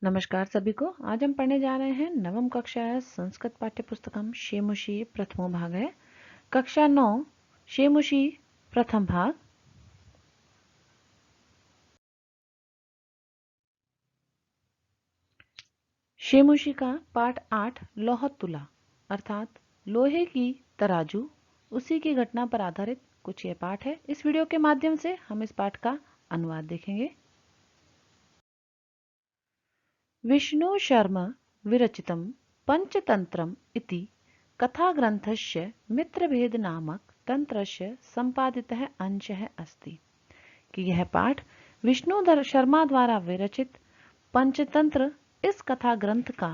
नमस्कार सभी को। आज हम पढ़ने जा रहे हैं नवम कक्षा संस्कृत पाठ्य पुस्तकम शेमुषी प्रथमो भाग है। कक्षा 9 शेमुषी प्रथम भाग। शेमुषी का पाठ 8 लोह तुला अर्थात लोहे की तराजू, उसी की घटना पर आधारित कुछ ये पाठ है। इस वीडियो के माध्यम से हम इस पाठ का अनुवाद देखेंगे। विष्णु शर्मा विरचितं पंचतंत्रम इति कथाग्रंथस्य मित्रभेद नामक तंत्रस्य संपादितः अंशः अस्ति। कि यह पाठ विष्णु शर्मा द्वारा विरचित पंचतंत्र इस कथा ग्रंथ का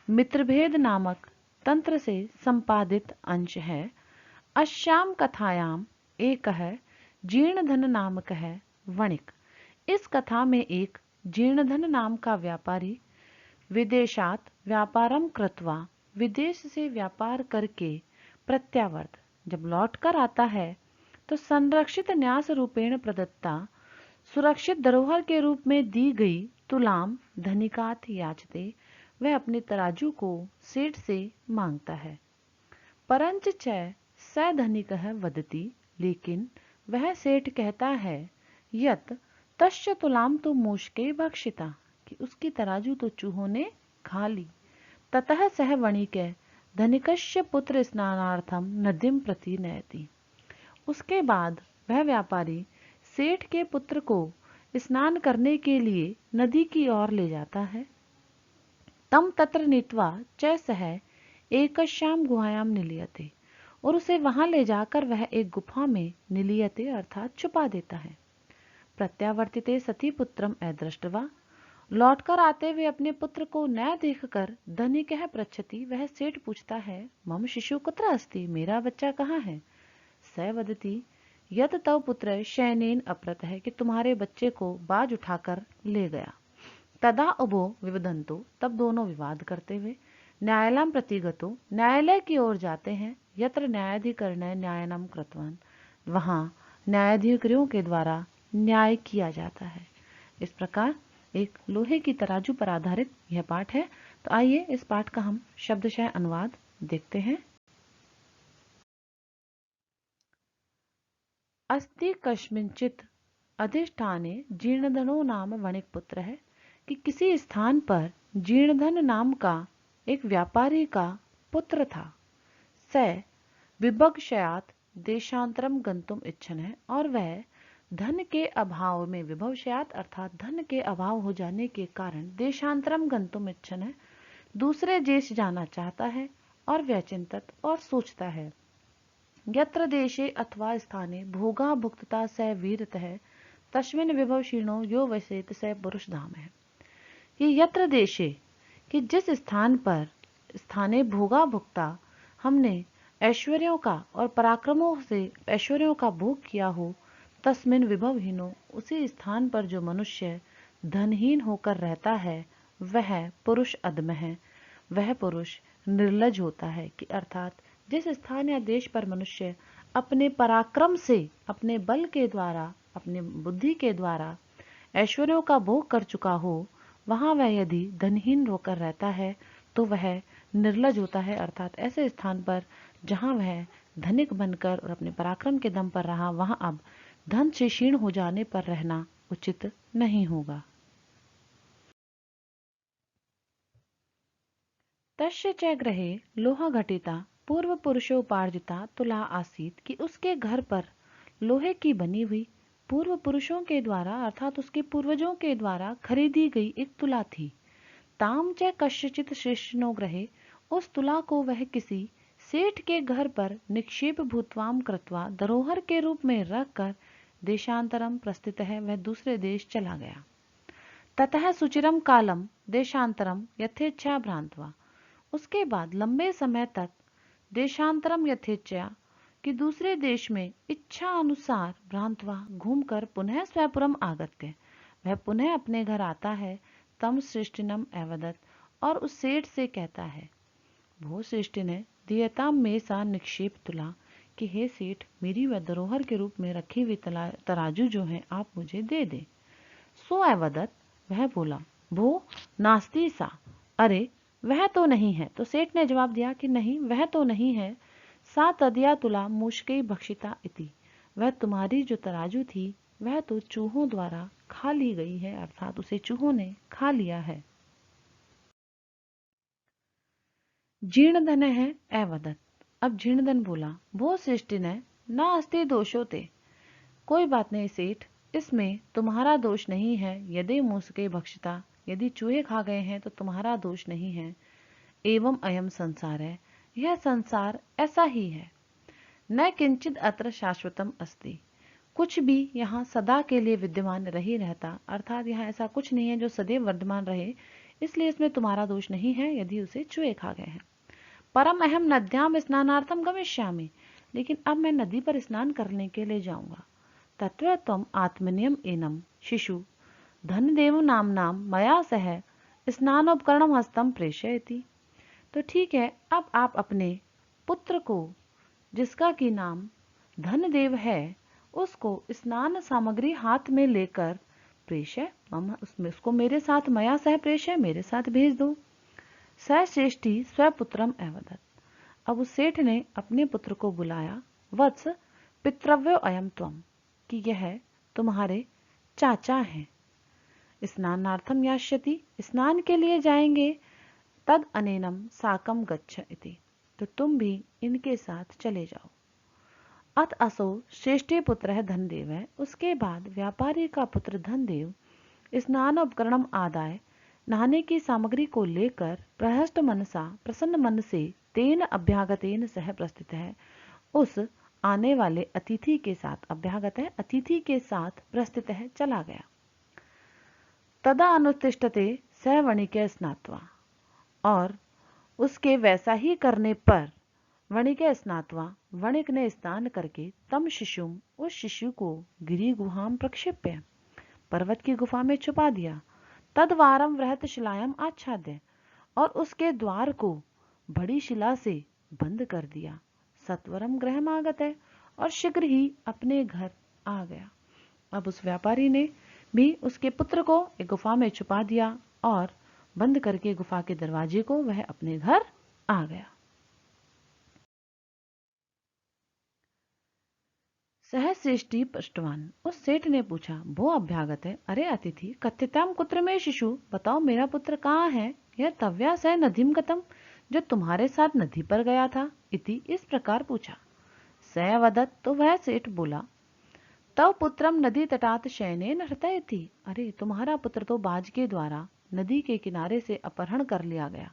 मित्रभेद नामक तंत्र से संपादित अंश है। अस्याम कथायाम एक है जीर्णधन नामक है वणिक। इस कथा में एक जीर्णधन नाम का व्यापारी विदेशात व्यापारम कृत्वा, विदेश से व्यापार करके प्रत्यावर्त जब लौट कर आता है तो संरक्षित न्यास रूपेण प्रदत्ता, सुरक्षित धरोहर के रूप में दी गई तुलाम धनिकात याचते, वह अपने तराजू को सेठ से मांगता है। परंच च स धनिकः वदति, लेकिन वह सेठ कहता है यत तस्य तुलाम तो मूषके भक्षिता, कि उसकी तराजू तो चूहों ने खा ली। ततः सह वणिक धनिकस्य पुत्र स्नानार्थम नदीम प्रति नयति। उसके बाद वह व्यापारी सेठ के पुत्र को स्नान करने के लिए नदी की ओर ले जाता है। तम तत्र नीत्वा च सह एकश्याम गुहायाम निलीयते, और उसे वहां ले जाकर वह एक गुफा में निलीयते अर्थात छुपा देता है। प्रत्यावर्तिते सती पुत्रम अदृष्टवा, लौटकर आते हुए अपने पुत्र को न देखकर धनिकः पृच्छति, वह सेठ पूछता है मम शिशु कुत्र अस्ति, मेरा बच्चा कहाँ है। स वदति यत तव पुत्र शयनेन अपरत है, कि तुम्हारे बच्चे को बाज उठाकर ले गया। तदा उभो विवदंतो, तब दोनों विवाद करते हुए न्यायालयम प्रतिगतो, न्यायालय की ओर जाते हैं। यत्र न्यायाधिकरण न्यायनम कृतवान, वहां न्यायाधिकारियों के द्वारा न्याय किया जाता है। इस प्रकार एक लोहे की तराजू पर आधारित यह पाठ है। तो आइए इस पाठ का हम शब्दशः अनुवाद देखते हैं। अस्ति कस्मिंचित अधिष्ठाने जीर्णधनो नाम वणिक पुत्र है, कि किसी स्थान पर जीर्णधन नाम का एक व्यापारी का पुत्र था। स विभक्षयात देशांतरम गंतुम इच्छन है, और वह धन के अभाव में, विभवशयात अर्थात धन के अभाव हो जाने के कारण देशांतरम गंतुम इच्छन है, दूसरे देश जाना चाहता है। और व्यचिंतत और सोचता है यत्र देशे अथवा स्थाने भोगा भुक्तता स वीरतः, तस्मिन् विभव क्षीणो यो वसेत स पुरुष धाम है। कि यत्र देशे, कि जिस स्थान पर स्थाने भोगा भुक्ता, हमने ऐश्वर्यों का और पराक्रमों से ऐश्वर्यों का भोग किया हो, तस्मिन विभवहीनो, उसी स्थान पर जो मनुष्य धनहीन होकर रहता है वह पुरुष अधम है, वह पुरुष निर्लज होता है। कि अर्थात जिस स्थान या देश पर मनुष्य अपने पराक्रम से, अपने बल के द्वारा, अपने बुद्धि के द्वारा ऐश्वर्यों का भोग कर चुका हो, वहां वह यदि धनहीन होकर रहता है तो वह निर्लज होता है। अर्थात ऐसे स्थान पर जहां वह धनिक बनकर और अपने पराक्रम के दम पर रहा, वहां अब धन से क्षीण हो जाने पर रहना उचित नहीं होगा। तस्य च गृहे लोहा घटिता पूर्व पुरुषोपार्जिता तुला आसीत, कि उसके घर पर लोहे की बनी हुई पूर्व पुरुषों के द्वारा अर्थात उसके पूर्वजों के द्वारा खरीदी गई एक तुला थी। ताम च कस्यचित शिष्यनो ग्रहे, उस तुला को वह किसी सेठ के घर पर निक्षेप भूतवाम कृत्वा, धरोहर के रूप में रखकर देशांतरम प्रस्थित है, वह दूसरे देश चला गया। ततः सुचिरम कालम देशांतरम यथेच्छा भ्रांतवा, उसके बाद लंबे समय तक देशांतरम यथेच्छा, कि दूसरे देश में इच्छा अनुसार भ्रांतवा घूमकर पुनः स्वपुरम आगत्य, वह पुनः अपने घर आता है। तम सृष्टिनम एवदत, और उस सेठ से कहता है भो सृष्टि ने दियताम में सा निक्षेप तुला, कि हे सेठ, मेरी वह धरोहर के रूप में रखी हुई तराजू जो है आप मुझे दे दे। सो एवदत, वह बोला भो नास्ति सा, अरे वह तो नहीं है। तो सेठ ने जवाब दिया कि नहीं, वह तो नहीं है। सा तदया तुला मूषकै भक्षिता इति, वह तुम्हारी जो तराजू थी वह तो चूहों द्वारा खा ली गई है, अर्थात उसे चूहों ने खा लिया है। जीर्णधन है अवदत। अब जीर्णधन बोला, भो सृष्टि ने ना अस्ति दोषोते, कोई बात नहीं सेठ, इसमें तुम्हारा दोष नहीं है। यदि मूषके भक्षिता, यदि चूहे खा गए हैं तो तुम्हारा दोष नहीं है। एवं अयम संसार है, यह संसार ऐसा ही है। न किंचित अत्र शाश्वतम अस्ति, कुछ भी यहाँ सदा के लिए विद्यमान नहीं रहता, अर्थात यहाँ ऐसा कुछ नहीं है जो सदैव वर्तमान रहे, इसलिए इसमें तुम्हारा दोष नहीं है यदि उसे चूहे खा गए हैं। परम अहम नद्याम स्नानार्थम गमिष्यामि, लेकिन अब मैं नदी पर स्नान करने के लिए जाऊंगा। तत्र त्वम आत्मनियम एनम शिशु धनदेव नामनाम मया सह स्नानोपकरणम हस्तम प्रेषयति। तो ठीक है, अब आप अपने पुत्र को, जिसका कि नाम धनदेव है, उसको स्नान सामग्री हाथ में लेकर प्रेषय, उसमें उसको मेरे साथ मया सह प्रेषय, मेरे साथ भेज दो। स श्रेष्ठी स्वपुत्रम अवदत्। अब उस सेठ ने अपने पुत्र को बुलाया। वत्स पितृव्यो अयम त्वम, कि यह तुम्हारे चाचा हैं। स्नानार्थम यास्यति, स्नान के लिए जाएंगे। तद अनेनम साकम गच्छ इति, तो तुम भी इनके साथ चले जाओ। अत असो श्रेष्ठी पुत्र है धनदेव है। उसके बाद व्यापारी का पुत्र धनदेव स्नान उपकरणम आदाय, नहाने की सामग्री को लेकर प्रहष्ट मनसा, प्रसन्न मन से तेन अभ्यागतेन सह प्रस्थित है, उस आने वाले अतिथि के साथ, अभ्यागत है अतिथि के साथ प्रस्थित है, चला गया। तदा अनुतिष्ठते स वणिके स्नात्वा, और उसके वैसा ही करने पर वणिके स्नात्वा, वणिक ने स्नान करके तम शिशुम, उस शिशु को गिरी गुहाम प्रक्षिप्य, पर्वत की गुफा में छुपा दिया। तदवारम वृहत शिलायाम आच्छाद्य, और उसके द्वार को बड़ी शिला से बंद कर दिया। सत्वरम गृहमागत है, और शीघ्र ही अपने घर आ गया। अब उस व्यापारी ने भी उसके पुत्र को एक गुफा में छुपा दिया और बंद करके गुफा के दरवाजे को वह अपने घर आ गया। सहश्रेष्ठी पृष्ठवान, उस सेठ ने पूछा, भो अभ्यागत है, अरे अतिथि, कथिताम कुत्र में शिशु, बताओ मेरा पुत्र कहाँ है। यह तव्या स नदीम गतम, जो तुम्हारे साथ नदी पर गया था, इति, इस प्रकार पूछा। स वदत, तो वह सेठ बोला, तव पुत्रम नदी तटात शयनेन हृतयति, अरे तुम्हारा पुत्र तो बाज के द्वारा नदी के किनारे से अपहरण कर लिया गया।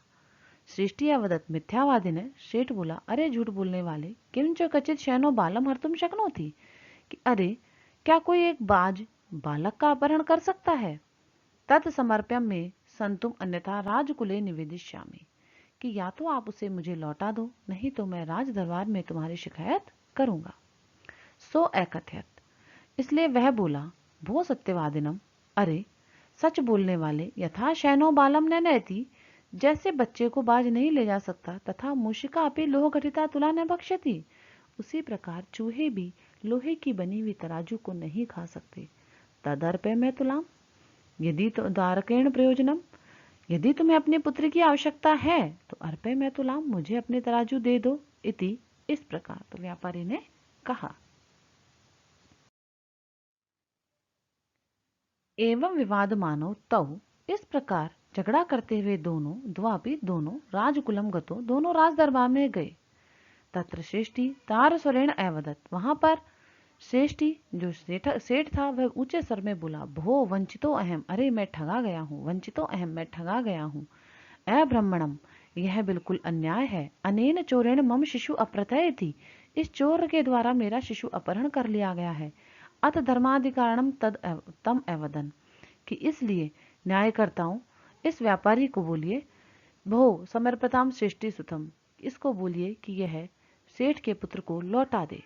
श्रेष्ठी अवदत, मिथ्यावादी ने। सेठ बोला, अरे झूठ बोलने वाले, किंच कचित शयनो बालम हर्तुम शक्नोति, कि अरे क्या कोई एक बाज बालक का अपहरण कर सकता है। तत् समर्प्यम में संतुम अन्यथा राजकुले निवेदिष्यामि, कि या तो आप उसे मुझे लौटा दो, नहीं तो मैं राज दरबार में तुम्हारी शिकायत करूंगा। सो अकथयत, इसलिए वह बोला, भो सत्यवादिनम, अरे सच बोलने वाले, यथा शयनो बालम न नयति, जैसे बच्चे को बाज नहीं ले जा सकता, तथा मूषिका अपि लोह घटिता तुला न भक्षति, उसी प्रकार चूहे भी लोहे की बनी हुई तराजू को नहीं खा सकते। तदर्पे में तुलाम, यदि तो दारकेण प्रयोजनम, यदि तुम्हें अपने पुत्र की आवश्यकता है तो अर्पे में तुलाम, मुझे अपने तराजू दे दो, इति, इस प्रकार। तो व्यापारी ने कहा। एवं विवाद मानो तव, इस प्रकार झगड़ा करते हुए दोनों, द्वापि दोनों, राजकुलम गतो, दोनों राज दरबार में गए। तत्र श्रेष्ठी तार स्वरेण अवदत, वहां पर श्रेष्ठी जो सेठ था वह ऊंचे स्वर में बोला, भो वंचितो अहम, अरे मैं ठगा गया हूँ, वंचितो अहम, मैं ठगा गया हूँ। अब्रह्मणम, यह बिल्कुल अन्याय है। अनेन चोरेण मम शिशु अप्रतय थी, इस चोर के द्वारा मेरा शिशु अपहरण कर लिया गया है। अत धर्माधिकारणम तम अवदन, कि इसलिए न्यायकर्ताओं इस व्यापारी को बोलिए, भो समर्पताम श्रेष्ठी सुतम, इसको बोलिए कि यह सेठ के पुत्र को लौटा दे।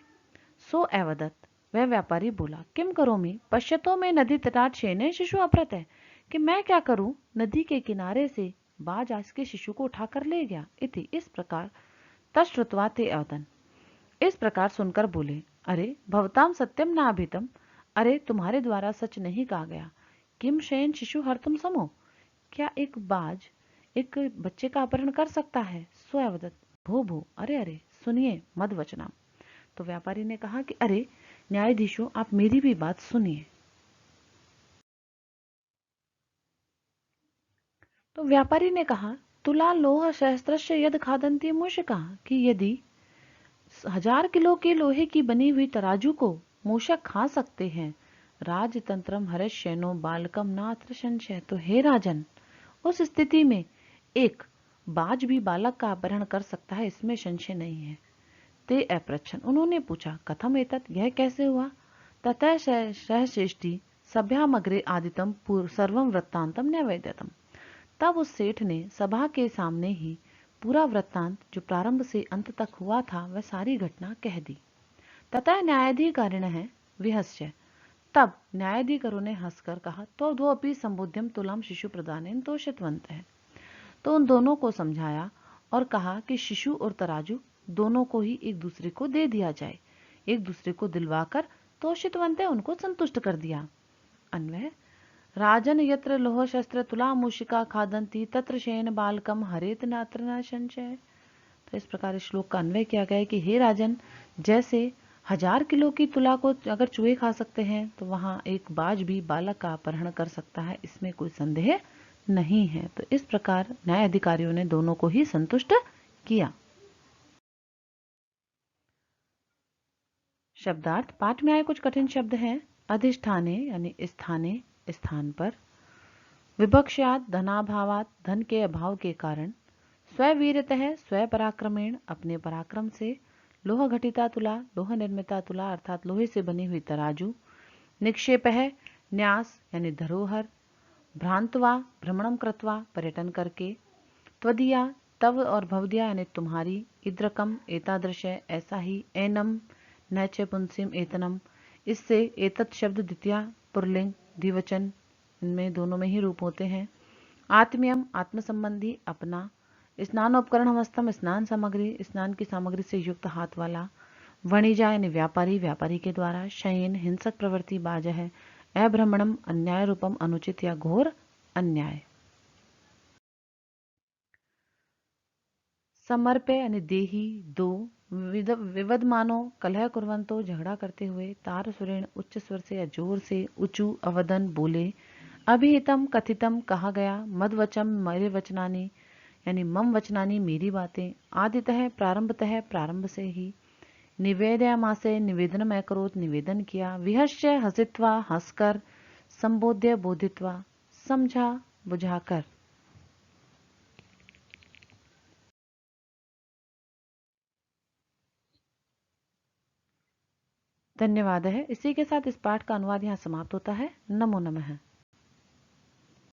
सो अवदत, वह व्यापारी बोला, किम करोमि पश्यतो में नदी तटाट शेने शिशु अपहृत है, कि मैं क्या करूं, नदी के किनारे से बाज आज के शिशु को उठाकर ले गया, इति, इस प्रकार। तश्रुत्वा ते अवदन, इस प्रकार सुनकर बोले, अरे भवताम सत्यम न अभितम, अरे तुम्हारे द्वारा सच नहीं कहा गया। किम शयन शिशु हर तुम समो, क्या एक बाज एक बच्चे का अपहरण कर सकता है? सो अवदत् भो भो, अरे अरे सुनिए मद वचनम। तो व्यापारी ने कहा कि अरे न्यायाधीशों, आप मेरी भी बात सुनिए। तो व्यापारी ने कहा, तुला लोह सहस्त्रस्य यद खादन्ति मूषका, कि यदि 1000 किलो के लोहे की बनी हुई तराजू को मूषक खा सकते हैं, राजतंत्रम हरिश्यनो बालकम नात्र संशय, तो हे राजन, उस स्थिति में एक बाज भी बालक का अपहरण कर सकता है, इसमें संशय नहीं है। ते अपृच्छन्, उन्होंने पूछा, कथम एतत्, यह कैसे हुआ? ततः सहचेष्टि सभ्यामग्रे आदितम सर्वं वृत्तांतम न्यवेद्यतम। तब उस सेठ ने सभा के सामने ही पूरा वृत्तांत, जो प्रारंभ से अंत तक हुआ था, वह सारी घटना कह दी। ततः न्यायाधिकारिणः विहस्य, तब न्यायाधिकारों ने हंसकर कहा, तो दो अपि संबुध्यम तुलाम शिशु प्रदानेन तोषितवंत है। तो उन दोनों को समझाया और कहा कि शिशु और तराजू दोनों को ही एक दूसरे को दे दिया जाए, एक दूसरे को दिलवाकर तोषितवंत है, उनको संतुष्ट कर दिया। अन्वय, राजन यत्र लोह शस्त्र तुला मूषिका खादंती तत्र शयन बालकम हरेत नात्र न संशय। तो इस प्रकार इस श्लोक का अन्वय किया गया है कि हे राजन, जैसे 1000 किलो की तुला को अगर चूहे खा सकते हैं, तो वहां एक बाज भी बालक का अपहरण कर सकता है, इसमें कोई संदेह नहीं है। तो इस प्रकार न्याय अधिकारियों ने दोनों को ही संतुष्ट किया। शब्दार्थ पाठ में आए कुछ कठिन शब्द हैं। अधिष्ठाने यानी स्थाने, स्थान पर। विभक्ष्यात धनाभावात, धन के अभाव के कारण। स्ववीरतः, स्व पराक्रमेण, अपने पराक्रम से। लोह घटिता तुला, लोह निर्मिता तुला अर्थात लोहे से बनी हुई तराजू। निक्षेपः, न्यास यानी धरोहर। भ्रांतवा, भ्रमणम कृत्वा, पर्यटन करके। त्वदीया, तव और भवदिया यानी तुम्हारी। इद्रकम, एतादृश, ऐसा ही। एनम, नैच पुंसिम एतनम, इससे। एतत् शब्द द्वितीया पुरलिंग द्विवचन, इनमें दोनों में ही रूप होते हैं। आत्मीयम, आत्म संबंधी, अपना। स्नान उपकरण हस्तम, स्नान सामग्री, स्नान की सामग्री से युक्त हाथ वाला। वणिजा यानी व्यापारी, व्यापारी के द्वारा। शयन, हिंसक प्रवृत्ति, बाज है। अभ्रमणम, अन्याय रूपम, अनुचित या घोर अन्याय। समर्प्य यानी देही, दो। विवदमानो, कलह कुर्वंतो, झगड़ा करते हुए। तार सुरेण, उच्च स्वर से या जोर से। ऊंचू, अवदन, बोले। अभिहितम, कथितम, कहा गया। मदवचम, मेरे वचनानी यानी मम वचनानी, मेरी बातें। आदितः, प्रारंभतः, प्रारंभ से ही। निवेदयामासे, निवेदन मैं करोत, निवेदन किया। विहस्य, हसित्वा, हंसकर। संबोध्य, बोधित्वा, समझा, बुझाकर। धन्यवाद है। इसी के साथ इस पाठ का अनुवाद यहाँ समाप्त होता है। नमो नमः।